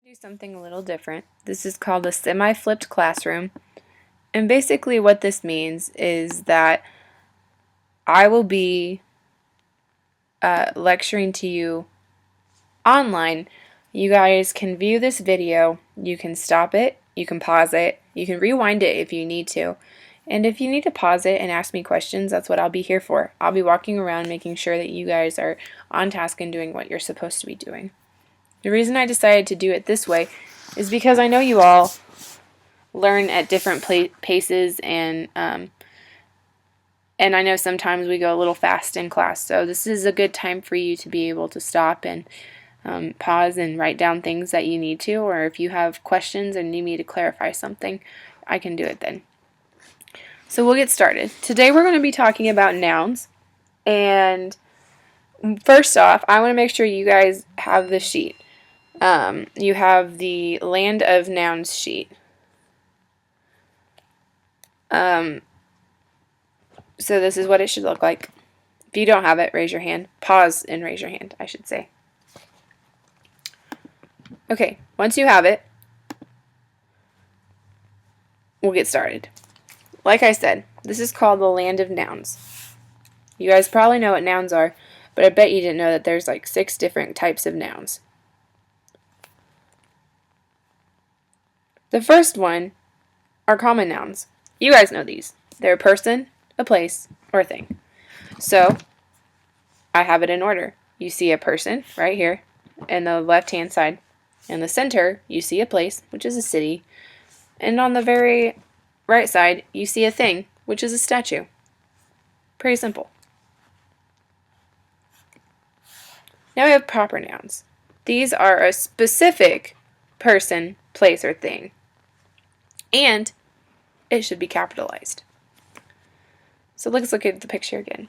Do something a little different. This is called a semi-flipped classroom. And basically what this means is that I will be lecturing to you online. You guys can view this video. You can stop it. You can pause it. You can rewind it if you need to. And if you need to pause it and ask me questions, that's what I'll be here for. I'll be walking around making sure that you guys are on task and doing what you're supposed to be doing. The reason I decided to do it this way is because I know you all learn at different paces, and I know sometimes we go a little fast in class, so this is a good time for you to be able to stop and pause and write down things that you need to, or if you have questions and need me to clarify something, I can do it then. So we'll get started. Today we're going to be talking about nouns, and first off, I want to make sure you guys have the sheet. You have the Land of Nouns sheet. So this is what it should look like. If you don't have it, raise your hand. Pause and raise your hand, I should say. Okay, once you have it, we'll get started. Like I said, this is called the Land of Nouns. You guys probably know what nouns are, but I bet you didn't know that there's like 6 different types of nouns. The first one are common nouns. You guys know these. They're a person, a place, or a thing. So, I have it in order. You see a person right here in the left-hand side. In the center, you see a place, which is a city. And on the very right side, you see a thing, which is a statue. Pretty simple. Now we have proper nouns. These are a specific person, place, or thing. And it should be capitalized. So let's look at the picture again.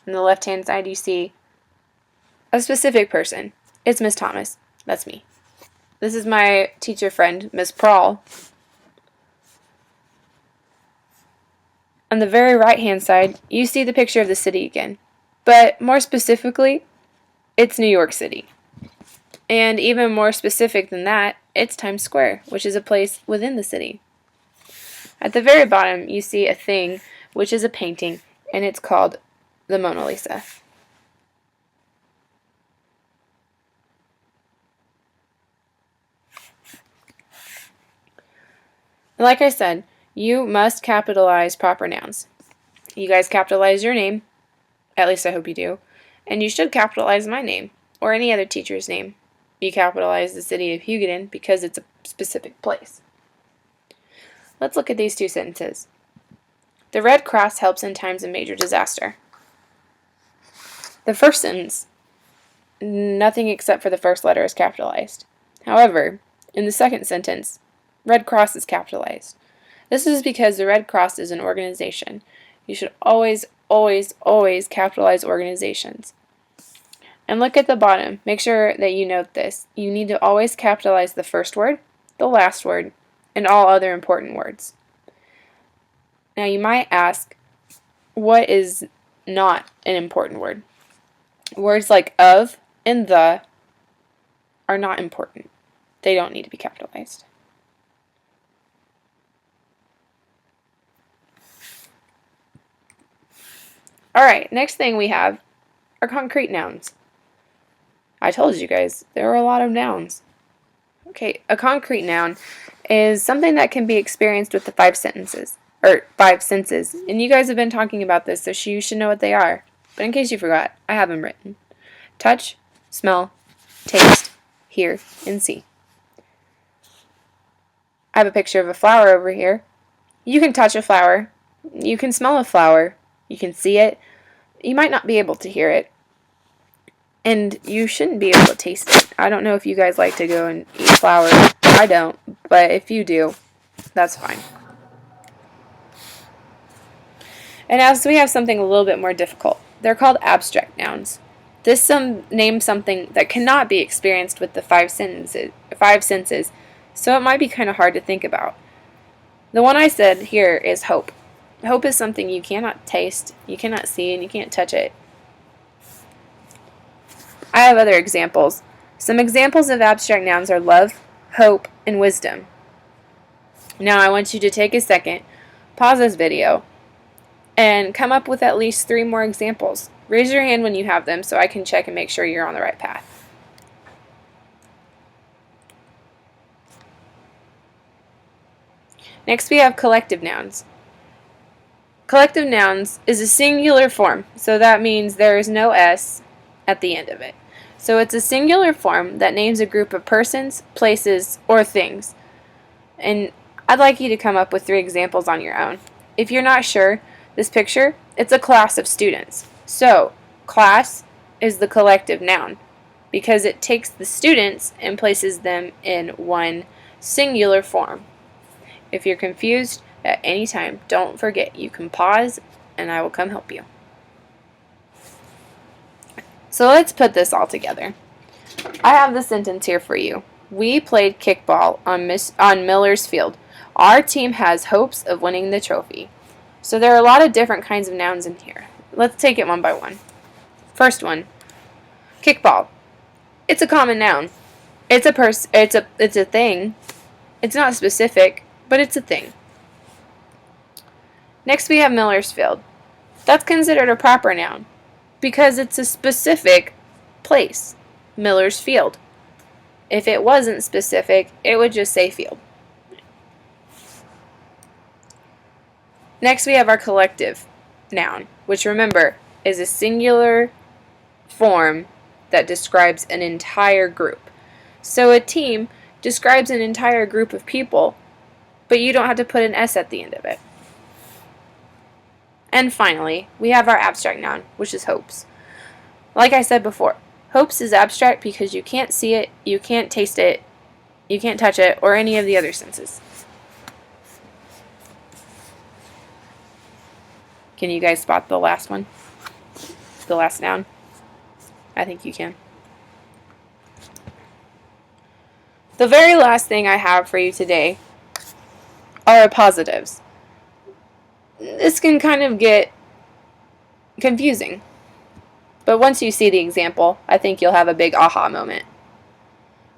On the left-hand side, you see a specific person. It's Miss Thomas. That's me. This is my teacher friend, Miss Prawl. On the very right-hand side, you see the picture of the city again. But more specifically, it's New York City. And even more specific than that, it's Times Square, which is a place within the city. At the very bottom, you see a thing, which is a painting, and it's called the Mona Lisa. Like I said, you must capitalize proper nouns. You guys capitalize your name, at least I hope you do, and you should capitalize my name, or any other teacher's name. You capitalize the city of Hugoton because it's a specific place. Let's look at these 2 sentences. The Red Cross helps in times of major disaster. The first sentence, nothing except for the first letter is capitalized. However, in the second sentence, Red Cross is capitalized. This is because the Red Cross is an organization. You should always, always, always capitalize organizations. And look at the bottom. Make sure that you note this. You need to always capitalize the first word, the last word, and all other important words. Now you might ask, what is not an important word? Words like of and the are not important. They don't need to be capitalized. Alright, next thing we have are concrete nouns. I told you guys, there are a lot of nouns. Okay, a concrete noun is something that can be experienced with the 5 senses. Or 5 senses. And you guys have been talking about this, so you should know what they are. But in case you forgot, I have them written. Touch, smell, taste, hear, and see. I have a picture of a flower over here. You can touch a flower. You can smell a flower. You can see it. You might not be able to hear it. And you shouldn't be able to taste it. I don't know if you guys like to go and eat flowers. I don't. But if you do, that's fine. And now we have something a little bit more difficult. They're called abstract nouns. This names something that cannot be experienced with the 5 senses, so it might be kind of hard to think about. The one I said here is hope. Hope is something you cannot taste, you cannot see, and you can't touch it. I have other examples. Some examples of abstract nouns are love, hope, and wisdom. Now I want you to take a second, pause this video, and come up with at least 3 more examples. Raise your hand when you have them so I can check and make sure you're on the right path. Next we have collective nouns. Collective nouns is a singular form, so that means there is no S at the end of it. So it's a singular form that names a group of persons, places, or things. And I'd like you to come up with 3 examples on your own. If you're not sure, this picture, it's a class of students. So, class is the collective noun because it takes the students and places them in one singular form. If you're confused at any time, don't forget you can pause and I will come help you. So let's put this all together. I have the sentence here for you. We played kickball on Miller's Field. Our team has hopes of winning the trophy. So there are a lot of different kinds of nouns in here. Let's take it one by one. First one, kickball. It's a common noun. It's a thing. It's not specific, but it's a thing. Next we have Miller's Field. That's considered a proper noun because it's a specific place, Miller's Field. If it wasn't specific, it would just say field. Next we have our collective noun, which remember is a singular form that describes an entire group. So a team describes an entire group of people, but you don't have to put an S at the end of it. And finally, we have our abstract noun, which is hopes. Like I said before, hopes is abstract because you can't see it, you can't taste it, you can't touch it, or any of the other senses. Can you guys spot the last one? The last noun? I think you can. The very last thing I have for you today are positives. This can kind of get confusing, but once you see the example, I think you'll have a big aha moment.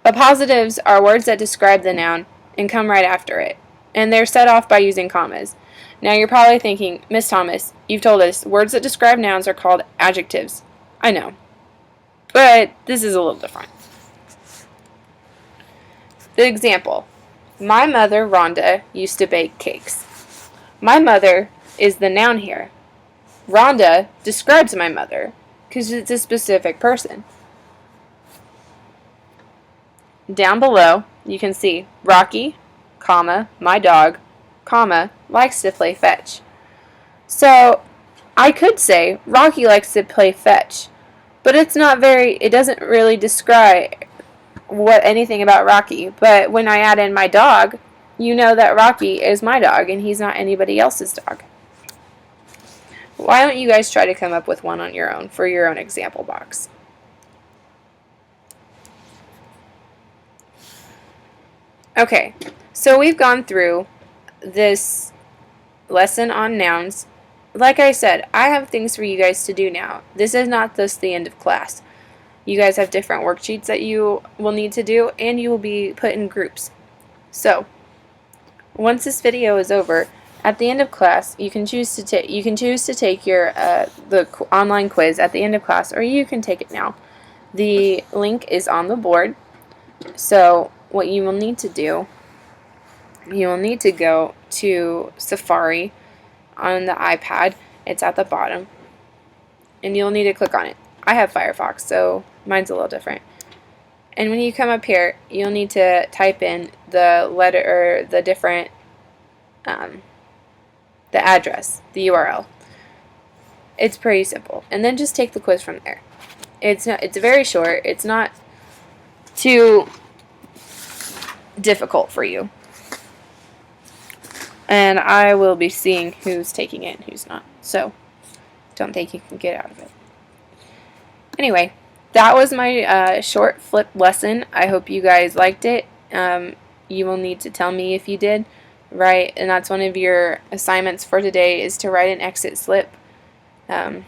Appositives are words that describe the noun and come right after it, and they're set off by using commas. Now you're probably thinking, Miss Thomas, you've told us words that describe nouns are called adjectives. I know, but this is a little different. The example, my mother, Rhonda, used to bake cakes. My mother is the noun here. Rhonda describes my mother because it's a specific person. Down below, you can see Rocky, comma, my dog, comma, likes to play fetch. So I could say Rocky likes to play fetch, but it doesn't really describe anything about Rocky. But when I add in my dog, you know that Rocky is my dog and he's not anybody else's dog. Why don't you guys try to come up with one on your own for your own example box? Okay, so we've gone through this lesson on nouns. Like I said, I have things for you guys to do now. This is not just the end of class. You guys have different worksheets that you will need to do, and you will be put in groups. So, once this video is over, at the end of class, you can choose to take your the online quiz at the end of class, or you can take it now. The link is on the board. So, what you will need to do, you will need to go to Safari on the iPad. It's at the bottom, and you'll need to click on it. I have Firefox, so mine's a little different. And when you come up here, you'll need to type in the letter or the different, the address, the URL. It's pretty simple, and then just take the quiz from there. It's very short. It's not too difficult for you, and I will be seeing who's taking it and who's not. So don't think you can get out of it. Anyway, that was my short flip lesson. I hope you guys liked it. You will need to tell me if you did, right? And that's one of your assignments for today, is to write an exit slip and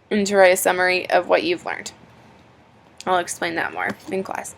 to write a summary of what you've learned. I'll explain that more in class.